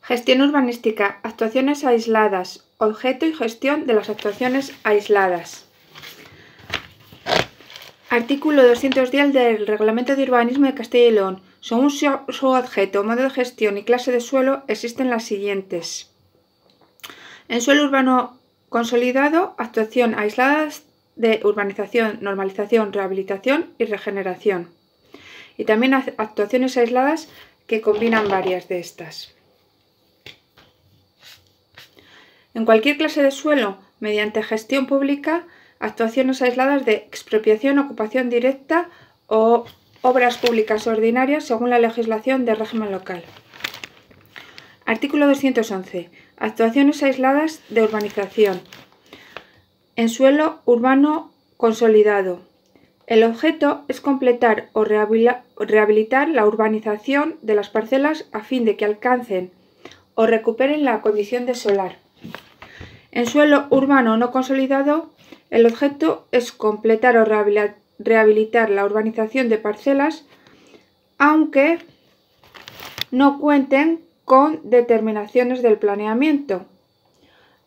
Gestión urbanística, actuaciones aisladas, objeto y gestión de las actuaciones aisladas. Artículo 210 del Reglamento de Urbanismo de Castilla y León. Según su objeto, modo de gestión y clase de suelo, existen las siguientes. En suelo urbano consolidado, actuación aisladas de urbanización, normalización, rehabilitación y regeneración. Y también actuaciones aisladas que combinan varias de estas. En cualquier clase de suelo, mediante gestión pública, actuaciones aisladas de expropiación, ocupación directa o obras públicas ordinarias según la legislación de régimen local. Artículo 211. Actuaciones aisladas de urbanización. En suelo urbano consolidado. El objeto es completar o rehabilitar la urbanización de las parcelas a fin de que alcancen o recuperen la condición de solar. En suelo urbano no consolidado, el objeto es completar o rehabilitar la urbanización de parcelas, aunque no cuenten con determinaciones del planeamiento,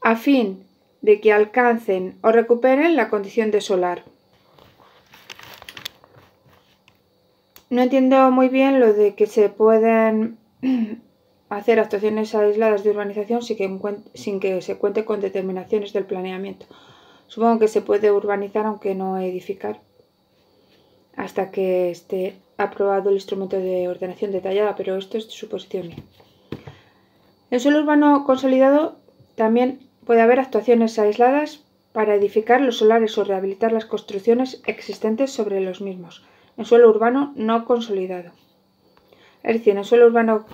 a fin de que alcancen o recuperen la condición de solar. No entiendo muy bien lo de que se pueden hacer actuaciones aisladas de urbanización sin que se cuente con determinaciones del planeamiento. Supongo que se puede urbanizar aunque no edificar hasta que esté aprobado el instrumento de ordenación detallada, pero esto es suposición mía. En suelo urbano consolidado también puede haber actuaciones aisladas para edificar los solares o rehabilitar las construcciones existentes sobre los mismos. En suelo urbano no consolidado. Es decir, en suelo urbano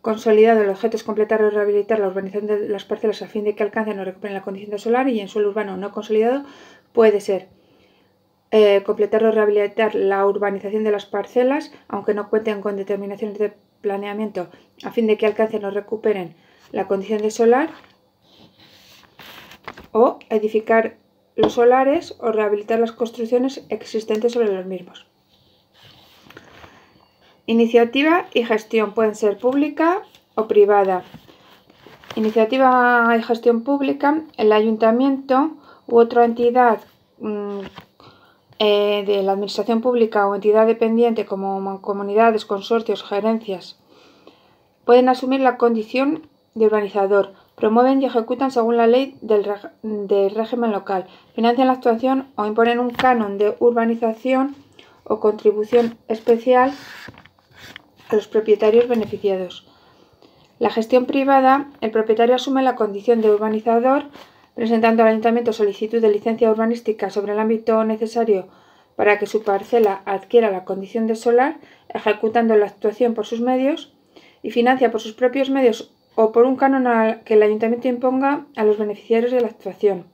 consolidado, el objeto es completar o rehabilitar la urbanización de las parcelas a fin de que alcancen o recuperen la condición de solar, y en suelo urbano no consolidado puede ser completar o rehabilitar la urbanización de las parcelas, aunque no cuenten con determinaciones de planeamiento, a fin de que alcancen o recuperen la condición de solar, o edificar los solares o rehabilitar las construcciones existentes sobre los mismos. Iniciativa y gestión pueden ser pública o privada. Iniciativa y gestión pública, el ayuntamiento u otra entidad de la administración pública o entidad dependiente como mancomunidades, consorcios, gerencias, pueden asumir la condición de urbanizador, promueven y ejecutan según la ley del régimen local, financian la actuación o imponen un canon de urbanización o contribución especial a los propietarios beneficiados. La gestión privada, el propietario asume la condición de urbanizador presentando al ayuntamiento solicitud de licencia urbanística sobre el ámbito necesario para que su parcela adquiera la condición de solar, ejecutando la actuación por sus medios, y financia por sus propios medios o por un canon que el ayuntamiento imponga a los beneficiarios de la actuación.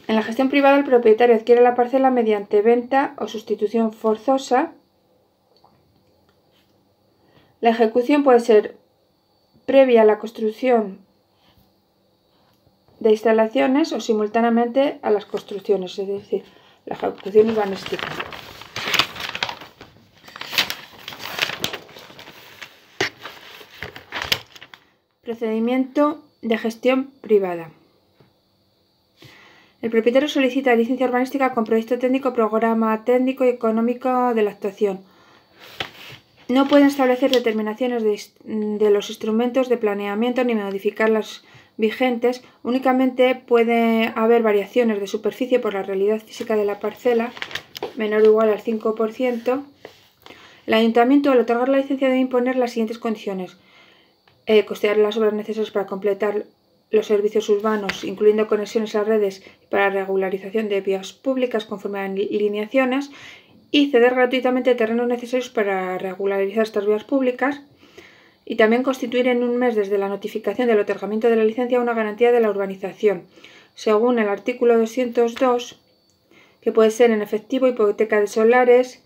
En la gestión privada, el propietario adquiere la parcela mediante venta o sustitución forzosa. La ejecución puede ser previa a la construcción de instalaciones o simultáneamente a las construcciones, es decir, la ejecución urbanística. Procedimiento de gestión privada. El propietario solicita licencia urbanística con proyecto técnico, programa técnico y económico de la actuación. No pueden establecer determinaciones de los instrumentos de planeamiento ni modificar las vigentes. Únicamente puede haber variaciones de superficie por la realidad física de la parcela, menor o igual al 5%. El ayuntamiento, al otorgar la licencia, debe imponer las siguientes condiciones: costear las obras necesarias para completar los servicios urbanos, incluyendo conexiones a redes para regularización de vías públicas conforme a alineaciones, y ceder gratuitamente terrenos necesarios para regularizar estas vías públicas, y también constituir en un mes desde la notificación del otorgamiento de la licencia una garantía de la urbanización, según el artículo 202, que puede ser en efectivo, hipoteca de solares,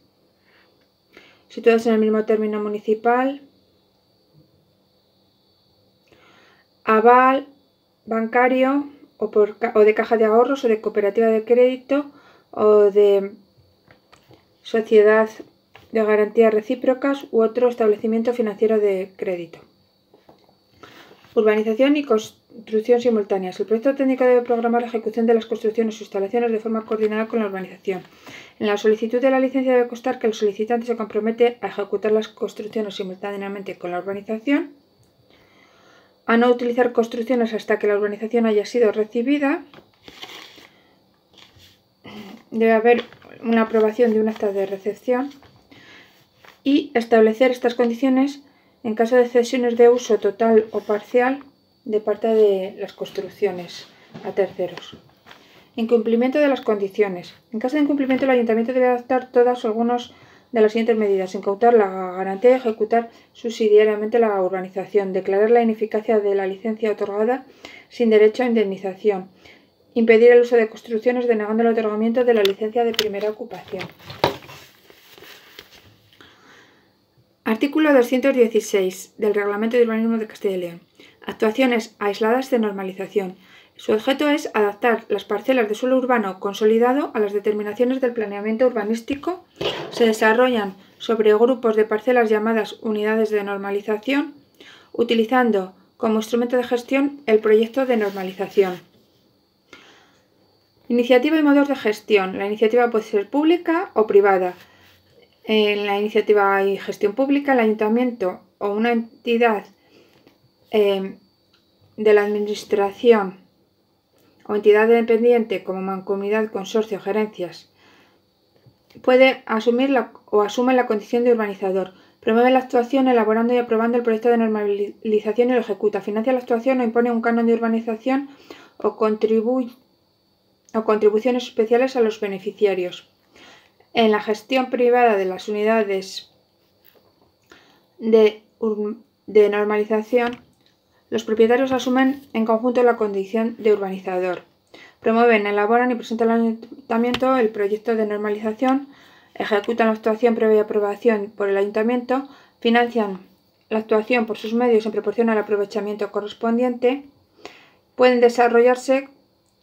situados en el mismo término municipal, aval bancario o de caja de ahorros o de cooperativa de crédito o de sociedad de garantías recíprocas u otro establecimiento financiero de crédito. Urbanización y construcción simultáneas. El proyecto técnico debe programar la ejecución de las construcciones o instalaciones de forma coordinada con la urbanización. En la solicitud de la licencia debe constar que el solicitante se compromete a ejecutar las construcciones simultáneamente con la urbanización, a no utilizar construcciones hasta que la urbanización haya sido recibida. Debe haber una aprobación de un acta de recepción y establecer estas condiciones en caso de cesiones de uso total o parcial de parte de las construcciones a terceros. Incumplimiento de las condiciones. En caso de incumplimiento, el ayuntamiento debe adoptar todas o algunas de las siguientes medidas: incautar la garantía y ejecutar subsidiariamente la urbanización, declarar la ineficacia de la licencia otorgada sin derecho a indemnización, impedir el uso de construcciones denegando el otorgamiento de la licencia de primera ocupación. Artículo 216 del Reglamento de Urbanismo de Castilla y León. Actuaciones aisladas de normalización. Su objeto es adaptar las parcelas de suelo urbano consolidado a las determinaciones del planeamiento urbanístico. Se desarrollan sobre grupos de parcelas llamadas unidades de normalización, utilizando como instrumento de gestión el proyecto de normalización. Iniciativa y modos de gestión. La iniciativa puede ser pública o privada. En la iniciativa y gestión pública, el ayuntamiento o una entidad de la administración o entidad dependiente como mancomunidad, consorcio, gerencias, puede asumir asume la condición de urbanizador. Promueve la actuación elaborando y aprobando el proyecto de normalización y lo ejecuta. Financia la actuación o impone un canon de urbanización o contribuciones especiales a los beneficiarios. En la gestión privada de las unidades de normalización, los propietarios asumen en conjunto la condición de urbanizador. Promueven, elaboran y presentan al ayuntamiento el proyecto de normalización, ejecutan la actuación previa aprobación por el ayuntamiento, financian la actuación por sus medios en proporción al aprovechamiento correspondiente, pueden desarrollarse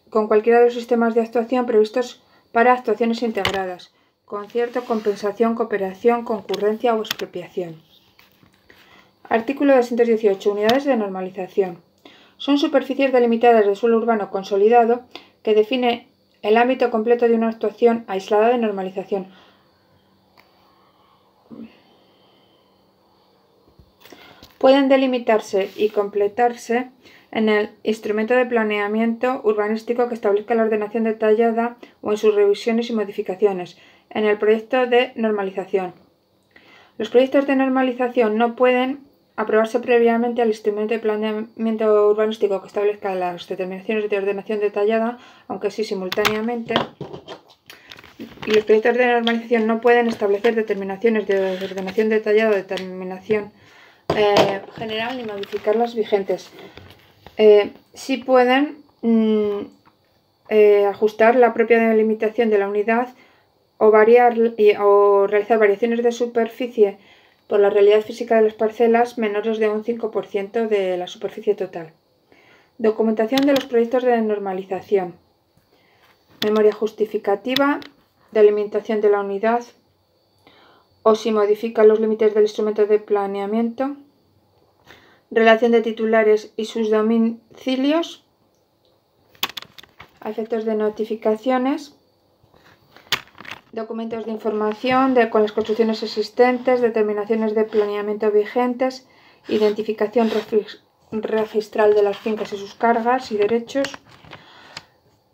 con cualquiera de los sistemas de actuación previstos para actuaciones integradas: concierto, compensación, cooperación, concurrencia o expropiación. Artículo 218. Unidades de normalización. Son superficies delimitadas de suelo urbano consolidado que define el ámbito completo de una actuación aislada de normalización. Pueden delimitarse y completarse en el instrumento de planeamiento urbanístico que establezca la ordenación detallada o en sus revisiones y modificaciones, en el proyecto de normalización. Los proyectos de normalización no pueden aprobarse previamente al instrumento de planeamiento urbanístico que establezca las determinaciones de ordenación detallada, aunque sí simultáneamente. Y los proyectos de normalización no pueden establecer determinaciones de ordenación detallada o determinación general ni modificar las vigentes. Sí pueden ajustar la propia delimitación de la unidad o realizar variaciones de superficie por la realidad física de las parcelas menores de un 5% de la superficie total. Documentación de los proyectos de normalización. Memoria justificativa, delimitación de la unidad o si modifica los límites del instrumento de planeamiento, relación de titulares y sus domicilios, a efectos de notificaciones, documentos de información con las construcciones existentes, determinaciones de planeamiento vigentes, identificación registral de las fincas y sus cargas y derechos,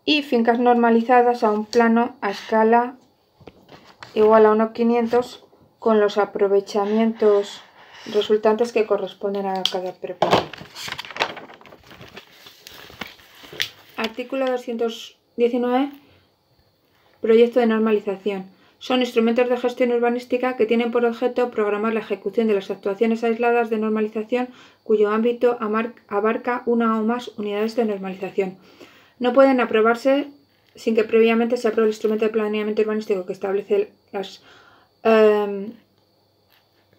y fincas normalizadas a un plano a escala igual a 1,500 con los aprovechamientos resultantes que corresponden a cada propiedad. Artículo 219. Proyecto de normalización. Son instrumentos de gestión urbanística que tienen por objeto programar la ejecución de las actuaciones aisladas de normalización cuyo ámbito abarca una o más unidades de normalización. No pueden aprobarse sin que previamente se apruebe el instrumento de planeamiento urbanístico que establece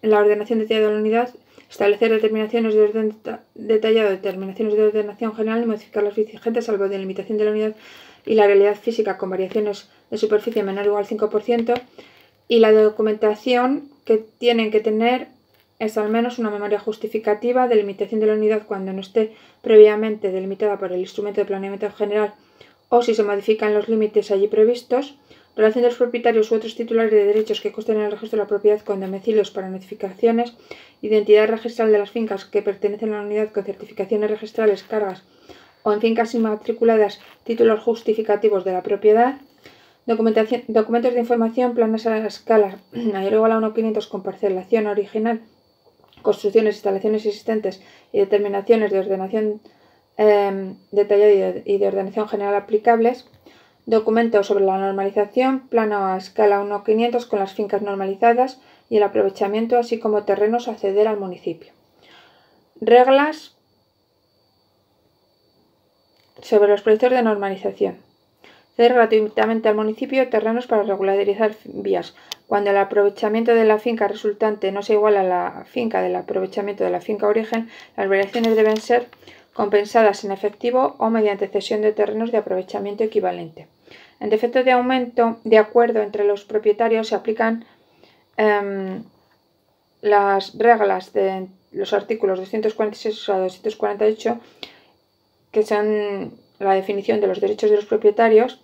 la ordenación detallada de la unidad, establecer determinaciones de orden detallado, determinaciones de ordenación general y modificar las vigentes salvo delimitación de la unidad y la realidad física con variaciones de superficie menor o igual al 5%, y la documentación que tienen que tener es al menos una memoria justificativa de limitación de la unidad cuando no esté previamente delimitada por el instrumento de planeamiento general o si se modifican los límites allí previstos, relación de los propietarios u otros titulares de derechos que consten en el registro de la propiedad con domicilios para notificaciones, identidad registral de las fincas que pertenecen a la unidad con certificaciones registrales, cargas o en fincas inmatriculadas, títulos justificativos de la propiedad, documentos de información, planes a escala mayor o igual a 1.500 con parcelación original, construcciones, instalaciones existentes y determinaciones de ordenación detallada y de ordenación general aplicables, documentos sobre la normalización, plano a escala 1.500 con las fincas normalizadas y el aprovechamiento, así como terrenos a ceder al municipio. Reglas sobre los proyectos de normalización. Ceder gratuitamente al municipio terrenos para regularizar vías. Cuando el aprovechamiento de la finca resultante no sea igual a la finca del aprovechamiento de la finca origen, las variaciones deben ser compensadas en efectivo o mediante cesión de terrenos de aprovechamiento equivalente. En defecto de aumento de acuerdo entre los propietarios se aplican las reglas de los artículos 246 a 248, que son la definición de los derechos de los propietarios,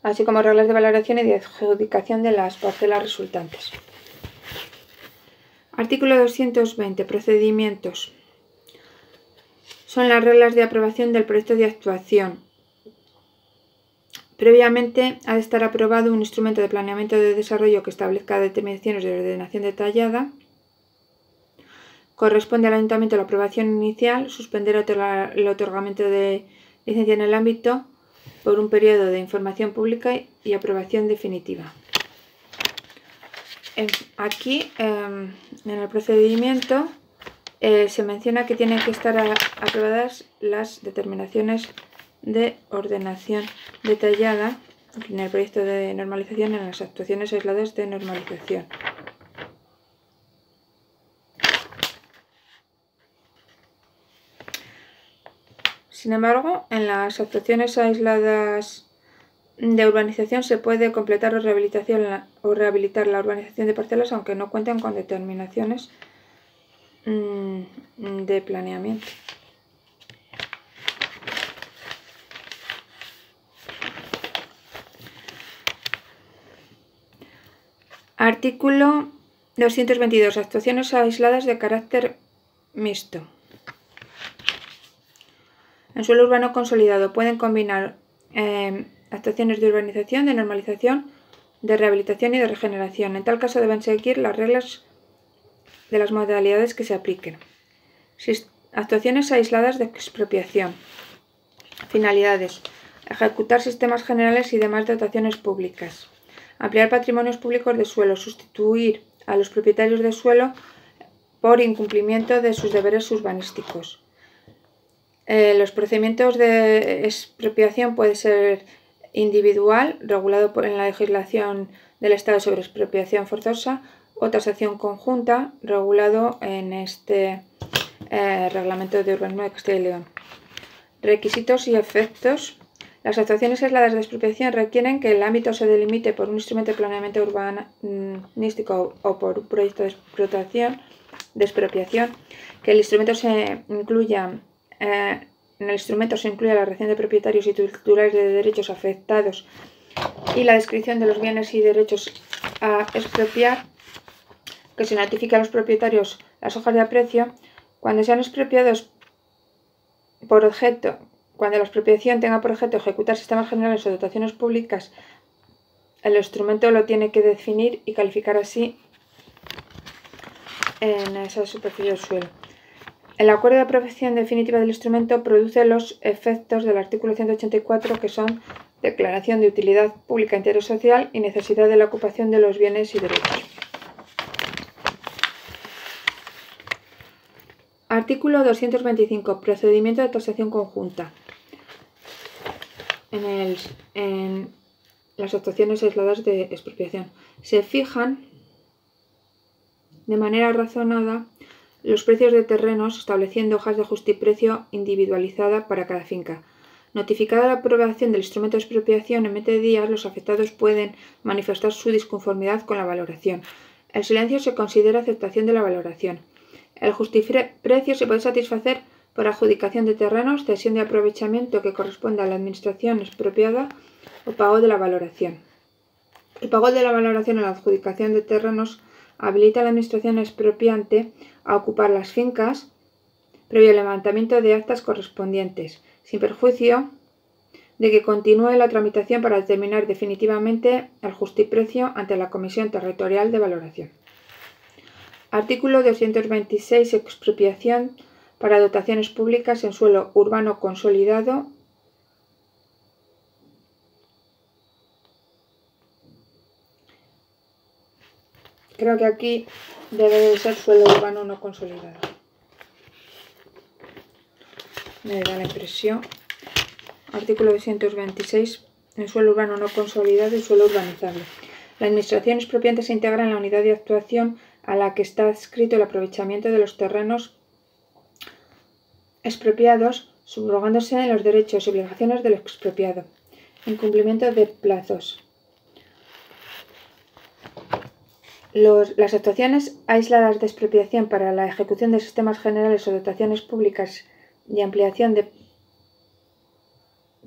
así como reglas de valoración y de adjudicación de las parcelas resultantes. Artículo 220. Procedimientos. Son las reglas de aprobación del proyecto de actuación. Previamente ha de estar aprobado un instrumento de planeamiento de desarrollo que establezca determinaciones de ordenación detallada. Corresponde al ayuntamiento la aprobación inicial, suspender el otorgamiento de licencia en el ámbito por un periodo de información pública y aprobación definitiva. Aquí, en el procedimiento, se menciona que tienen que estar aprobadas las determinaciones de ordenación detallada en el proyecto de normalización en las actuaciones aisladas de normalización. Sin embargo, en las actuaciones aisladas de urbanización se puede completar o rehabilitar la urbanización de parcelas aunque no cuenten con determinaciones de planeamiento. Artículo 222. Actuaciones aisladas de carácter mixto. En suelo urbano consolidado pueden combinar actuaciones de urbanización, de normalización, de rehabilitación y de regeneración. En tal caso deben seguir las reglas de las modalidades que se apliquen. Actuaciones aisladas de expropiación. Finalidades. Ejecutar sistemas generales y demás dotaciones públicas. Ampliar patrimonios públicos de suelo. Sustituir a los propietarios de suelo por incumplimiento de sus deberes urbanísticos. Los procedimientos de expropiación pueden ser individual, regulado en la legislación del Estado sobre expropiación forzosa, o tasación conjunta, regulado en este Reglamento de Urbanismo de Castilla y León. Requisitos y efectos. Las actuaciones aisladas de expropiación requieren que el ámbito se delimite por un instrumento de planeamiento urbanístico o por un proyecto de expropiación, que el instrumento se incluya en el instrumento se incluye la relación de propietarios y titulares de derechos afectados y la descripción de los bienes y derechos a expropiar, que se notifique a los propietarios las hojas de aprecio. Cuando sean expropiados por objeto, cuando la expropiación tenga por objeto ejecutar sistemas generales o dotaciones públicas, el instrumento lo tiene que definir y calificar así en esa superficie del suelo. El acuerdo de aprobación definitiva del instrumento produce los efectos del artículo 184, que son declaración de utilidad pública, interés social y necesidad de la ocupación de los bienes y derechos. Artículo 225. Procedimiento de tasación conjunta. En las actuaciones aisladas de expropiación se fijan de manera razonada los precios de terrenos, estableciendo hojas de justiprecio individualizada para cada finca. Notificada la aprobación del instrumento de expropiación en 20 días, los afectados pueden manifestar su disconformidad con la valoración. El silencio se considera aceptación de la valoración. El justiprecio se puede satisfacer por adjudicación de terrenos, cesión de aprovechamiento que corresponda a la administración expropiada o pago de la valoración. El pago de la valoración o la adjudicación de terrenos habilita a la administración expropiante a ocupar las fincas previo levantamiento de actas correspondientes, sin perjuicio de que continúe la tramitación para determinar definitivamente el justiprecio ante la Comisión Territorial de Valoración. Artículo 226. Expropiación para dotaciones públicas en suelo urbano consolidado. Creo que aquí debe de ser suelo urbano no consolidado. Me da la impresión. Artículo 226. En suelo urbano no consolidado y suelo urbanizable. La administración expropiante se integra en la unidad de actuación a la que está adscrito el aprovechamiento de los terrenos expropiados, subrogándose en los derechos y obligaciones del expropiado. Incumplimiento de plazos. Las actuaciones aisladas de expropiación para la ejecución de sistemas generales o dotaciones públicas y ampliación de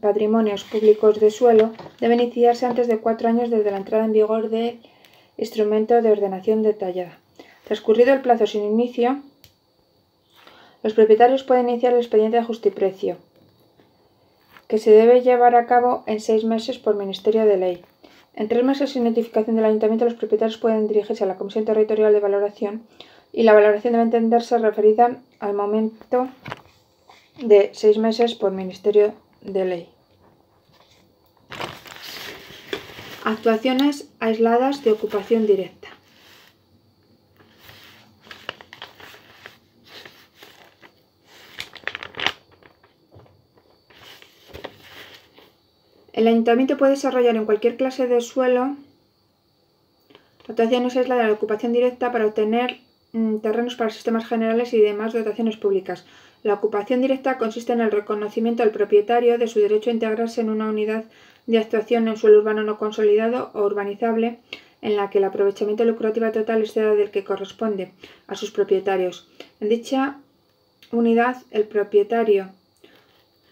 patrimonios públicos de suelo deben iniciarse antes de 4 años desde la entrada en vigor del instrumento de ordenación detallada. Transcurrido el plazo sin inicio, los propietarios pueden iniciar el expediente de justiprecio, que se debe llevar a cabo en 6 meses por Ministerio de Ley. En 3 meses sin notificación del Ayuntamiento, los propietarios pueden dirigirse a la Comisión Territorial de Valoración y la valoración debe entenderse referida al momento de 6 meses por Ministerio de Ley. Actuaciones aisladas de ocupación directa. El Ayuntamiento puede desarrollar en cualquier clase de suelo actuaciones aisladas de ocupación directa para obtener terrenos para sistemas generales y demás dotaciones públicas. La ocupación directa consiste en el reconocimiento al propietario de su derecho a integrarse en una unidad de actuación en suelo urbano no consolidado o urbanizable en la que el aprovechamiento lucrativo total exceda del que corresponde a sus propietarios. En dicha unidad, el propietario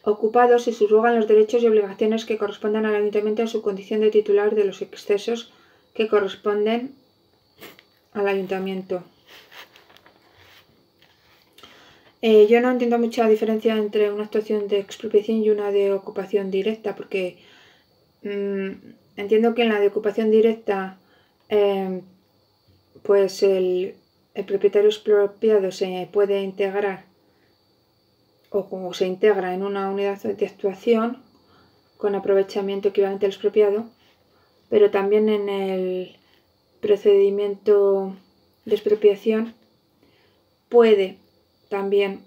ocupado se subrogan los derechos y obligaciones que correspondan al Ayuntamiento en su condición de titular de los excesos que corresponden al Ayuntamiento. Yo no entiendo mucha diferencia entre una actuación de expropiación y una de ocupación directa, porque entiendo que en la de ocupación directa pues el propietario expropiado se puede integrar o como se integra en una unidad de actuación con aprovechamiento equivalente al expropiado, pero también en el procedimiento de expropiación puede también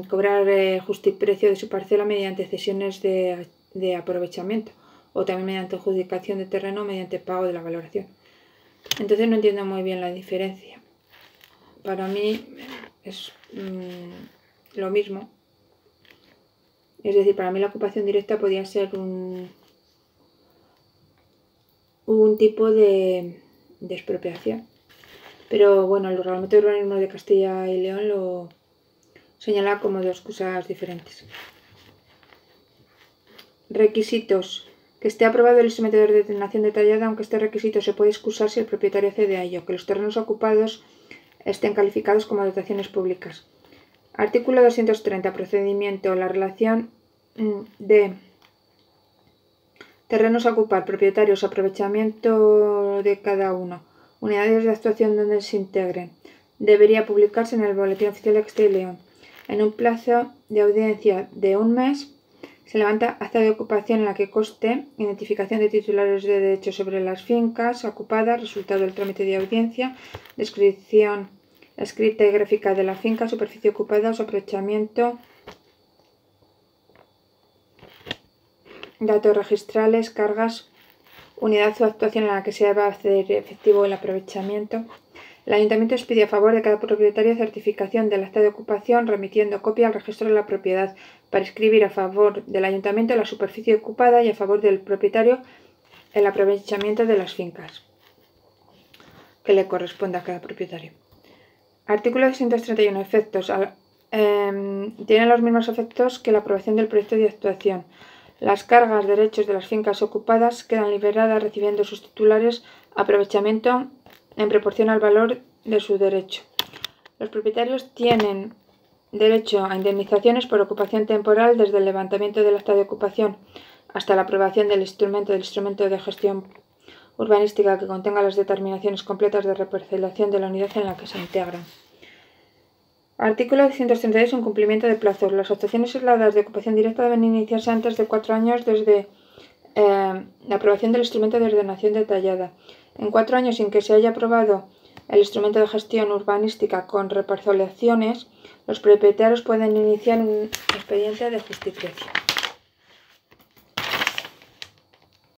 cobrar justiprecio de su parcela mediante cesiones de aprovechamiento o también mediante adjudicación de terreno mediante pago de la valoración. Entonces no entiendo muy bien la diferencia. Para mí es lo mismo. Es decir, para mí la ocupación directa podía ser un tipo de expropiación. Pero bueno, el Reglamento de Urbanismo de Castilla y León lo señala como 2 cosas diferentes. Requisitos. Que esté aprobado el instrumento de ordenación detallada, aunque este requisito se puede excusar si el propietario accede a ello. Que los terrenos ocupados estén calificados como dotaciones públicas. Artículo 230. Procedimiento. La relación de terrenos a ocupar, propietarios, aprovechamiento de cada uno, unidades de actuación donde se integren, debería publicarse en el Boletín Oficial de Castilla y León. En un plazo de audiencia de 1 mes, se levanta acta de ocupación en la que conste identificación de titulares de derechos sobre las fincas ocupadas, resultado del trámite de audiencia, descripción escrita y gráfica de la finca, superficie ocupada, su aprovechamiento, datos registrales, cargas, unidad o actuación en la que se va a hacer efectivo el aprovechamiento. El Ayuntamiento expide a favor de cada propietario certificación del acta de ocupación, remitiendo copia al registro de la propiedad para inscribir a favor del Ayuntamiento la superficie ocupada y a favor del propietario el aprovechamiento de las fincas que le corresponda a cada propietario. Artículo 231. Efectos. Tienen los mismos efectos que la aprobación del proyecto de actuación. Las cargas, derechos de las fincas ocupadas quedan liberadas, recibiendo sus titulares aprovechamiento en proporción al valor de su derecho. Los propietarios tienen derecho a indemnizaciones por ocupación temporal desde el levantamiento del acta de ocupación hasta la aprobación del instrumento de gestión urbanística que contenga las determinaciones completas de reparcelación de la unidad en la que se integran. Artículo 232. Incumplimiento de plazos. Las actuaciones aisladas de ocupación directa deben iniciarse antes de 4 años desde la aprobación del instrumento de ordenación detallada. En 4 años sin que se haya aprobado el instrumento de gestión urbanística con reparcelaciones, los propietarios pueden iniciar un expediente de justicia.